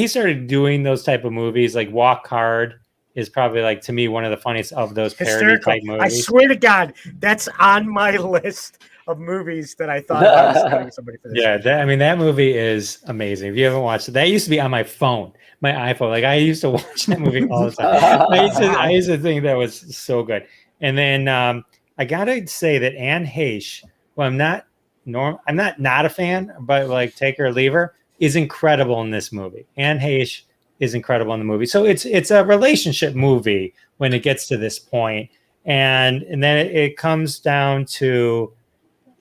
started doing those type of movies, like Walk Hard is probably like to me one of the funniest of those parody type movies. I swear to God, that's on my list of movies that I thought I was getting somebody for this. Yeah, that movie is amazing. If you haven't watched it, that used to be on my phone, my iPhone. Like I used to watch that movie all the time. I used to think that was so good. And then I gotta say that Anne Heche, well, I'm not a fan, but like take her or leave her, is incredible in this movie. Anne Heche is incredible in the movie. So it's a relationship movie when it gets to this point. And then it comes down to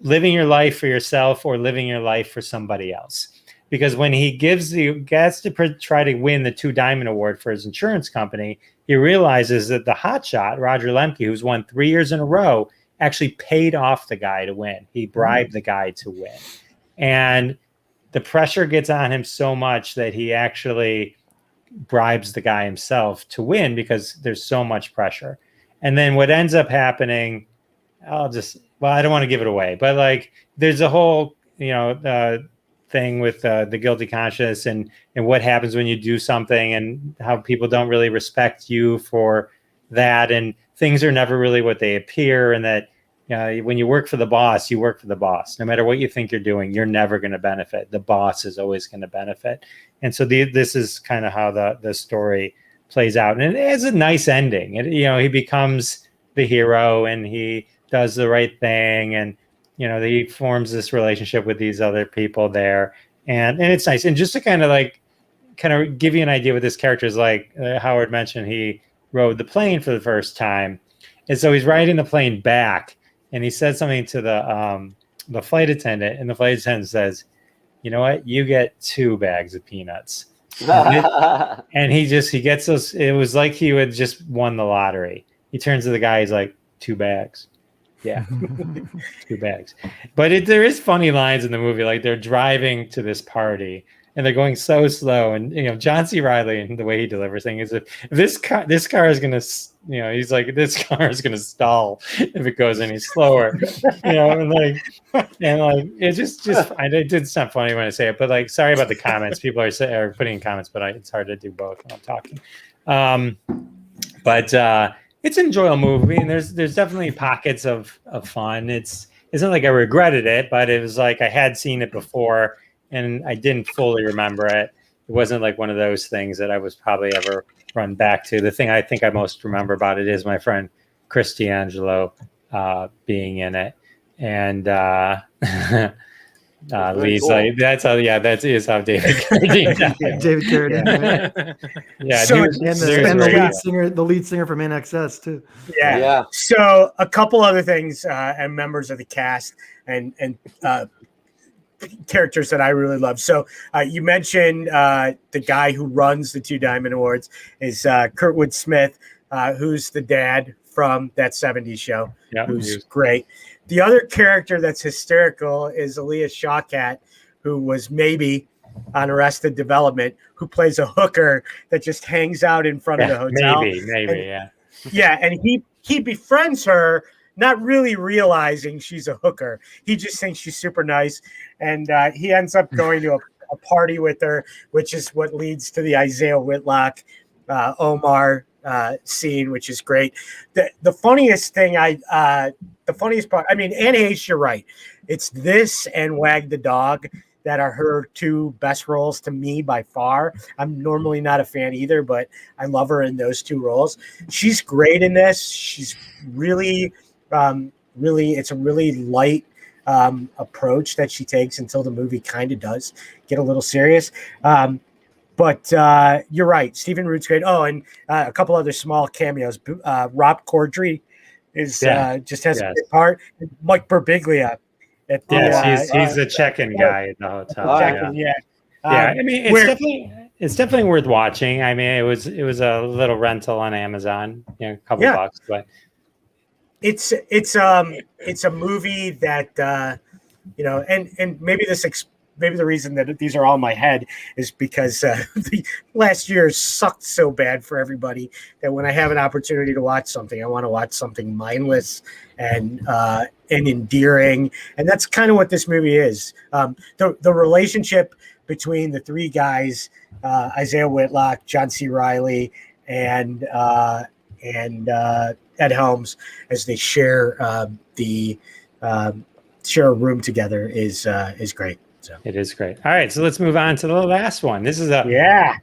living your life for yourself or living your life for somebody else. Because when he gets to try to win the 2 Diamond Award for his insurance company, he realizes that the hotshot, Roger Lemke, who's won 3 years in a row, actually paid off the guy to win. He bribed the guy to win. And the pressure gets on him so much that he actually bribes the guy himself to win because there's so much pressure. And then what ends up happening, I don't want to give it away, but like there's a whole, thing with the guilty conscience and what happens when you do something and how people don't really respect you for that. And things are never really what they appear. And that when you work for the boss, you work for the boss. No matter what you think you're doing, you're never going to benefit. The boss is always going to benefit. And so this is kind of how the story plays out. And it has a nice ending. He becomes the hero and he does the right thing. And, he forms this relationship with these other people there. And it's nice. And just to kind of give you an idea what this character is like, Howard mentioned he rode the plane for the first time. And so he's riding the plane back. And he said something to the flight attendant, and the flight attendant says, "You know what? You get 2 bags of peanuts." And he gets those. It was like he had just won the lottery. He turns to the guy. He's like, 2 bags. Yeah, 2 bags. But there is funny lines in the movie. Like they're driving to this party. And they're going so slow, and John C. Reilly and the way he delivers things is if this car is gonna, he's like, this car is gonna stall if it goes any slower, and it's just it's not funny when I say it, but sorry about the comments. People are putting in comments, but it's hard to do both when I'm talking. But it's an enjoyable movie, and there's definitely pockets of fun. It's not like I regretted it, but it was like I had seen it before. And I didn't fully remember it. It wasn't like one of those things that I was probably ever run back to. The thing I think I most remember about it is my friend Chris D'Angelo being in it. And Lee's cool. Like, that is how David Carradine. David Carradine. Yeah. So, and the lead singer from NXS too. Yeah. So a couple other things and members of the cast and characters that I really love. So you mentioned the guy who runs the 2 Diamond Awards is Kurtwood Smith, who's the dad from that 70s show, who's great. The other character that's hysterical is Aaliyah Shawkat, who was maybe on Arrested Development, who plays a hooker that just hangs out in front of the hotel. Maybe, Yeah, and he befriends her, not really realizing she's a hooker. He just thinks she's super nice. And he ends up going to a party with her, which is what leads to the Isaiah Whitlock, Omar scene, which is great. The funniest thing, the funniest part, Anne Heche, you're right. It's this and Wag the Dog that are her 2 best roles to me by far. I'm normally not a fan either, but I love her in those 2 roles. She's great in this. She's really... it's a really light approach that she takes until the movie kind of does get a little serious. But you're right. Stephen Root's great. Oh, and a couple other small cameos. Rob Corddry is just has a big part. Mike Birbiglia. He's the check-in guy at the hotel. It's definitely worth watching. It was a little rental on Amazon, a couple bucks, but. It's a movie that and maybe the reason that these are all in my head is because the last year sucked so bad for everybody that when I have an opportunity to watch something, I want to watch something mindless and endearing, and that's kind of what this movie is. The relationship between the 3 guys, Isaiah Whitlock, John C. Reilly, and Ed Helms, as they share share a room together is great. So it is great. All right, so let's move on to the last one. This is an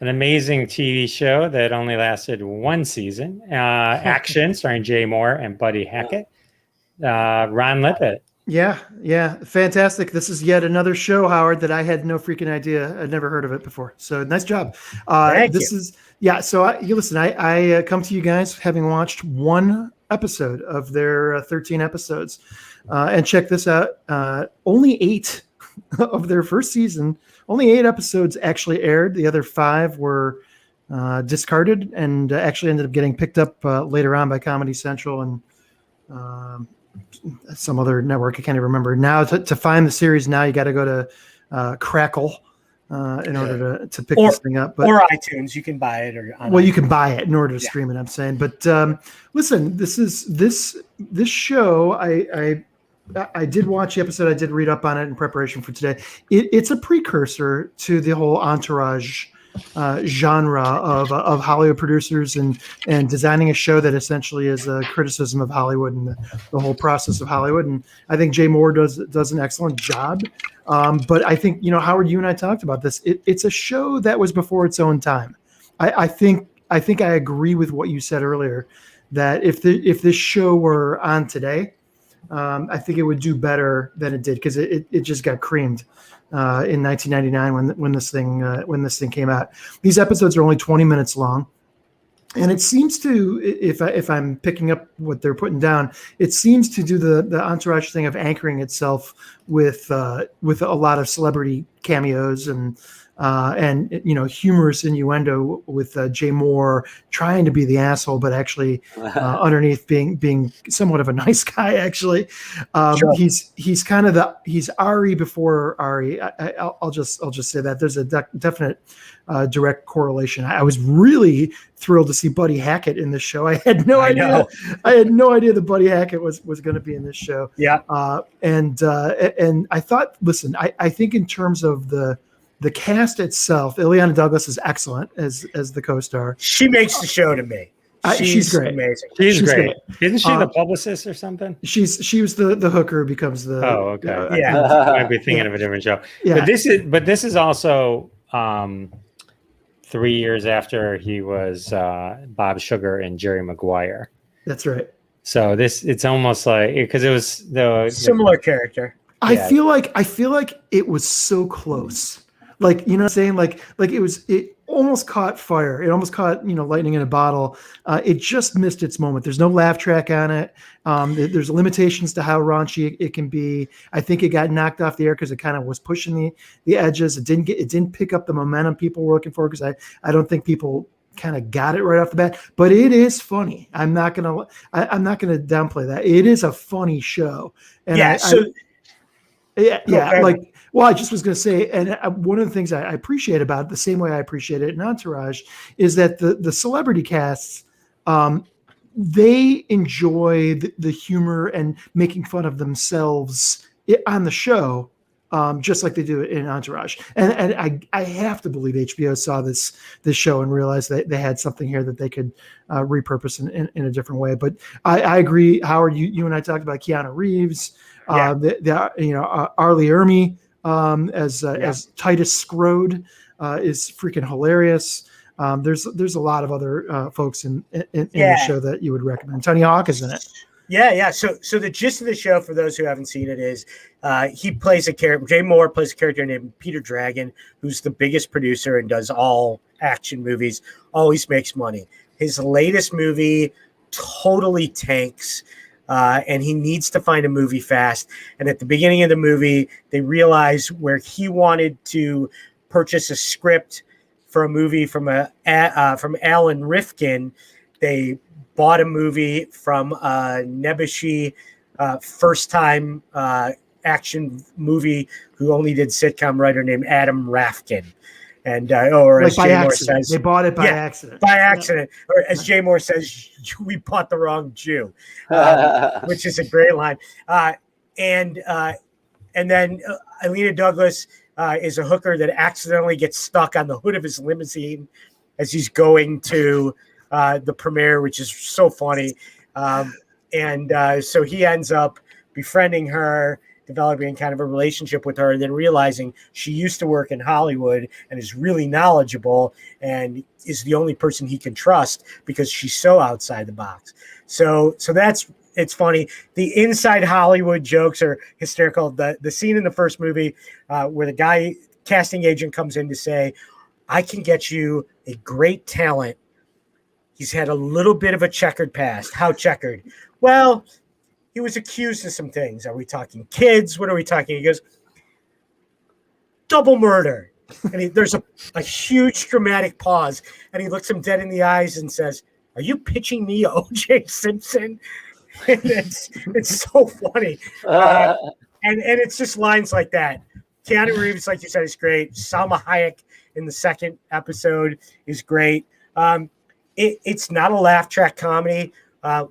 amazing TV show that only lasted 1 season. Action, starring Jay Moore and Buddy Hackett. Ron Lippett. Yeah, fantastic. This is yet another show, Howard, that I had no freaking idea. I'd never heard of it before. So nice job. Thank you. So listen, I come to you guys having watched 1 episode of their 13 episodes. And check this out. Only 8 of their first season, only 8 episodes actually aired. The other 5 were discarded and actually ended up getting picked up later on by Comedy Central and some other network. I can't even remember. Now to find the series, now you got to go to Crackle in order to pick this thing up. Or iTunes, you can buy it. You can buy it in order to stream it, I'm saying. But listen, this show, I did watch the episode. I did read up on it in preparation for today. It's a precursor to the whole Entourage genre of Hollywood producers and designing a show that essentially is a criticism of Hollywood and the whole process of Hollywood. And I think Jay Moore does an excellent job. But I think, Howard, you and I talked about this. It's a show that was before its own time. I think I agree with what you said earlier, that if this show were on today, I think it would do better than it did, because it just got creamed in 1999 when this thing came out. These episodes are only 20 minutes long, and it seems to, if I'm picking up what they're putting down, it seems to do the Entourage thing of anchoring itself with a lot of celebrity cameos and humorous innuendo with Jay Moore trying to be the asshole, but actually underneath being somewhat of a nice guy. Actually, Sure. he's kind of he's Ari before Ari. I'll just say that there's a definite direct correlation. I was really thrilled to see Buddy Hackett in this show. I had no idea. I had no idea that Buddy Hackett was going to be in this show. Yeah. And I thought, listen, I think in terms of the cast itself, Ileana Douglas is excellent as the co-star. She makes the show to me. She's great. Amazing. She's great. Isn't she the publicist or something? She was the hooker who becomes the. Oh, okay. Yeah. I might be thinking of a different show. Yeah. But this is also 3 years after he was Bob Sugar and Jerry Maguire. That's right. So it's almost like, because it was the Similar character. I feel like it was so close. Like, you know what I'm saying? Like it almost caught fire. It almost caught, lightning in a bottle. It just missed its moment. There's no laugh track on it. There's limitations to how raunchy it can be. I think it got knocked off the air because it kind of was pushing the edges. It didn't pick up the momentum people were looking for, because I don't think people kind of got it right off the bat. But it is funny. I'm not gonna downplay that. It is a funny show. And well, I just was going to say, and one of the things I appreciate about it, the same way I appreciate it in Entourage, is that the celebrity casts, they enjoy the humor and making fun of themselves on the show, just like they do in Entourage. And I have to believe HBO saw this show and realized that they had something here that they could repurpose in a different way. But I agree, Howard. You and I talked about Keanu Reeves, Arlie Ermey. As Titus Scrode is freaking hilarious. There's a lot of other folks in the show that you would recommend. Tony Hawk is in it. Yeah. So the gist of the show, for those who haven't seen it, is he plays a character. Jay Moore plays a character named Peter Dragon, who's the biggest producer and does all action movies. Always makes money. His latest movie totally tanks. And he needs to find a movie fast. And at the beginning of the movie, they realize where he wanted to purchase a script for a movie from Alan Rifkin. They bought a movie from Nebuchadnezzar, first-time action movie who only did sitcom writer named Adam Rafkin. And or as Jay Moore says, they bought it by accident. By accident, or as Jay Moore says, we bought the wrong Jew, which is a great line. And then Ileana Douglas is a hooker that accidentally gets stuck on the hood of his limousine as he's going to the premiere, which is so funny. So he ends up befriending her, developing kind of a relationship with her, and then realizing she used to work in Hollywood and is really knowledgeable and is the only person he can trust because she's so outside the box. So it's funny. The inside Hollywood jokes are hysterical. The scene in the first movie where the casting agent comes in to say, I can get you a great talent. He's had a little bit of a checkered past. How checkered? Well, he was accused of some things. Are we talking kids? What are we talking? He goes, double murder. And there's a huge dramatic pause. And he looks him dead in the eyes and says, are you pitching me O.J. Simpson? And it's so funny. And it's just lines like that. Keanu Reeves, like you said, is great. Salma Hayek in the second episode is great. It's not a laugh track comedy.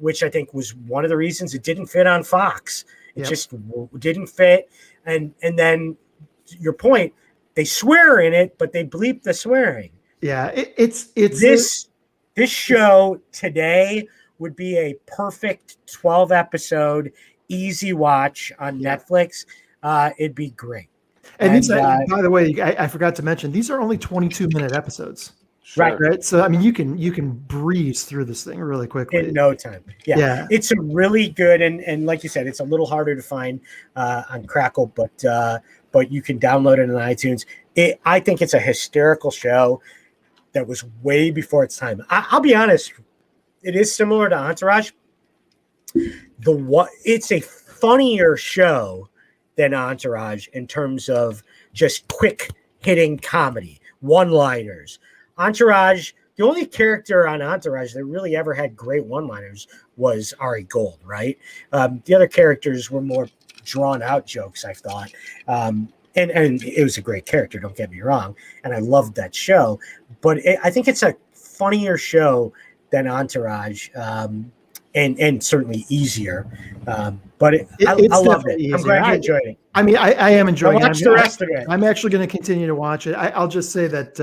Which I think was one of the reasons it didn't fit on Fox. It just didn't fit. And then your point, they swear in it, but they bleep the swearing. Yeah, it's this show today would be a perfect 12 episode easy watch on Netflix. It'd be great. and these by the way, I forgot to mention, these are only 22-minute episodes. Sure. Right. So I mean, you can breeze through this thing really quickly in no time. Yeah. It's a really good and like you said, it's a little harder to find on Crackle, but you can download it on iTunes. I think it's a hysterical show that was way before its time. I'll be honest, it is similar to Entourage. It's a funnier show than Entourage in terms of just quick hitting comedy, one-liners. Entourage, the only character on Entourage that really ever had great one-liners was Ari Gold, right? The other characters were more drawn-out jokes, I thought. And it was a great character, don't get me wrong. And I loved that show. But I think it's a funnier show than Entourage, and certainly easier. But I loved it. I'm glad you enjoyed it. I mean, I am enjoying it. Watch the rest of it. I'm actually going to continue to watch it. I'll just say that,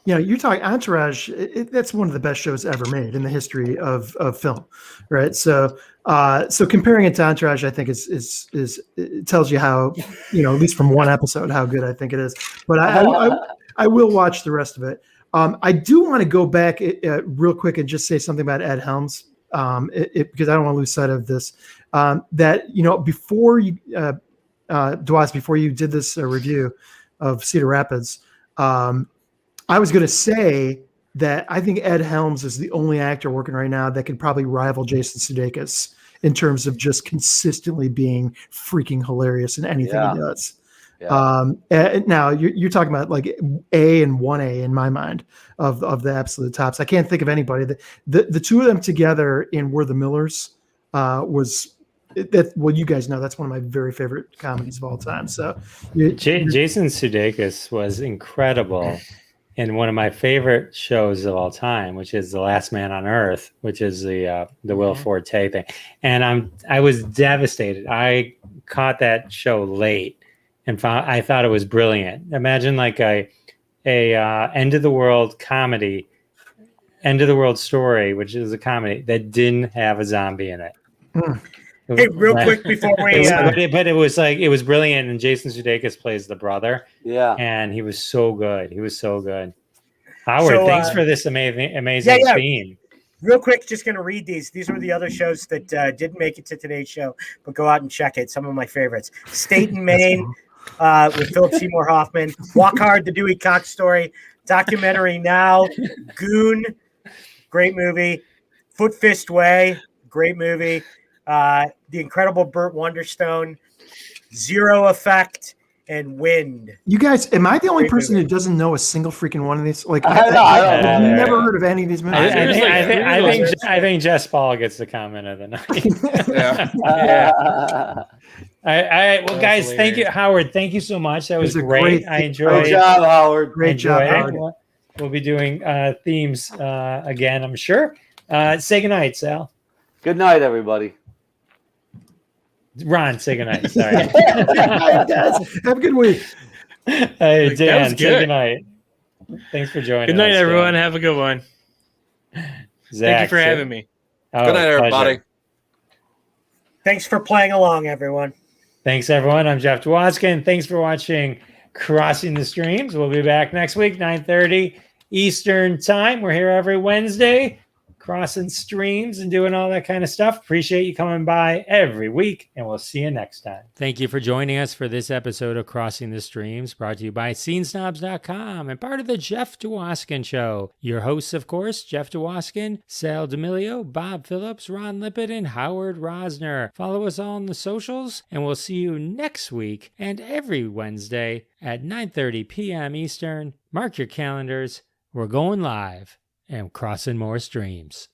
you're talking Entourage. That's one of the best shows ever made in the history of film, right? So comparing it to Entourage, I think it tells you how, at least from one episode, how good I think it is. But I will watch the rest of it. I do want to go back real quick and just say something about Ed Helms, because I don't want to lose sight of this. That before you, Dwas, before you did this review of Cedar Rapids. I was going to say that I think Ed Helms is the only actor working right now that could probably rival Jason Sudeikis in terms of just consistently being freaking hilarious in anything he does. Yeah. Now you're talking about like A and 1A in my mind of the absolute tops. I can't think of anybody. The two of them together in We're the Millers was that. Well, you guys know that's one of my very favorite comedies of all time. So Jason Sudeikis was incredible. And one of my favorite shows of all time, which is The Last Man on Earth, which is the Will Forte thing. And I was devastated. I caught that show late and I thought it was brilliant. Imagine like a end of the world comedy, end of the world story, which is a comedy that didn't have a zombie in it. Hey, real quick before we, but it was brilliant, and Jason Sudeikis plays the brother. Yeah, and he was so good. Howard, thanks for this amazing theme. Real quick, just going to read these. These were the other shows that didn't make it to today's show, but go out and check it. Some of my favorites: State and Maine with Philip Seymour Hoffman, Walk Hard: The Dewey Cox Story, Documentary Now, Goon, great movie, Foot Fist Way, great movie. The Incredible Burt Wonderstone, Zero Effect, and Wind. You guys, am I the only person who doesn't know a single freaking one of these? Like, I've never heard of any of these movies. I think Jess Paul gets the comment of the night. All right. Well, guys, thank you, Howard. Thank you so much. That was great. I enjoyed it. Great job, Howard. Great job, Howard. We'll be doing themes again, I'm sure. Say goodnight, Sal. Good night, everybody. Ron, say goodnight. Sorry. Have a good week. Hey, Dan, say goodnight. Thanks for joining us. Good night, everyone. Have a good one. Thank you for having me. Good night, everybody. Thanks for playing along, everyone. Thanks, everyone. I'm Jeff Dwoskin. Thanks for watching Crossing the Streams. We'll be back next week, 9:30 Eastern Time. We're here every Wednesday, crossing streams and doing all that kind of stuff. Appreciate you coming by every week, and we'll see you next time. Thank you for joining us for this episode of Crossing the Streams, brought to you by scenesnobs.com and part of the Jeff Dwoskin Show. Your hosts, of course, Jeff Dwoskin, Sal D'Amelio, Bob Phillips, Ron Lippett, and Howard Rosner. Follow us all on the socials, and we'll see you next week and every Wednesday at 9:30 p.m. Eastern. Mark your calendars. We're going live and crossing more streams.